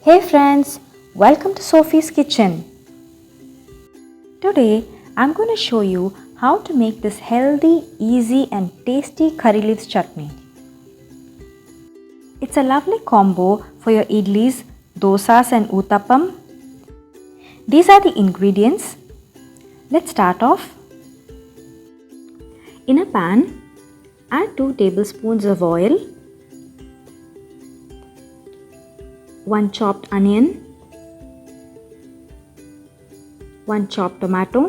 Hey friends, welcome to Sophie's kitchen. Today I'm going to show you how to make this healthy, easy and tasty curry leaves chutney. It's a lovely combo for your idlies, dosas and uthappam. These are the ingredients. Let's start off. In a pan, add 2 tablespoons of oil, 1 chopped onion, 1 chopped tomato,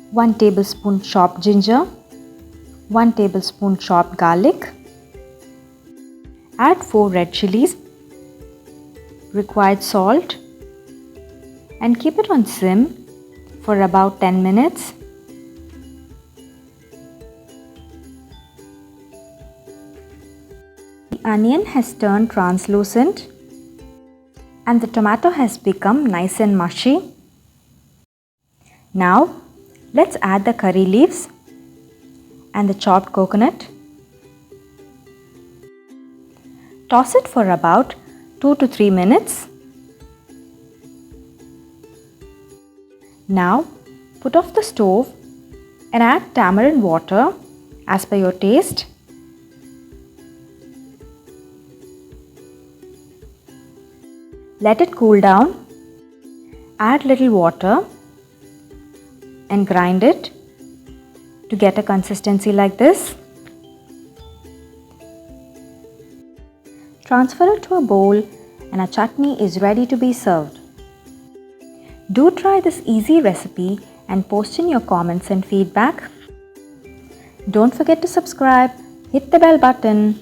1 tablespoon chopped ginger, 1 tablespoon chopped garlic. Add 4 red chillies, required salt and keep it on sim for about 10 minutes. The onion has turned translucent and the tomato has become nice and mushy. Now let's add the curry leaves and the chopped coconut. Toss it for about 2 to 3 minutes. Now put off the stove and add tamarind water as per your taste. Let it cool down. Add little water and grind it to get a consistency like this. Transfer it to a bowl and a chutney is ready to be served. Do try this easy recipe and post in your comments and feedback. Don't forget to subscribe, hit the bell button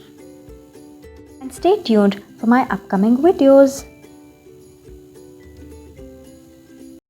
and stay tuned for my upcoming videos.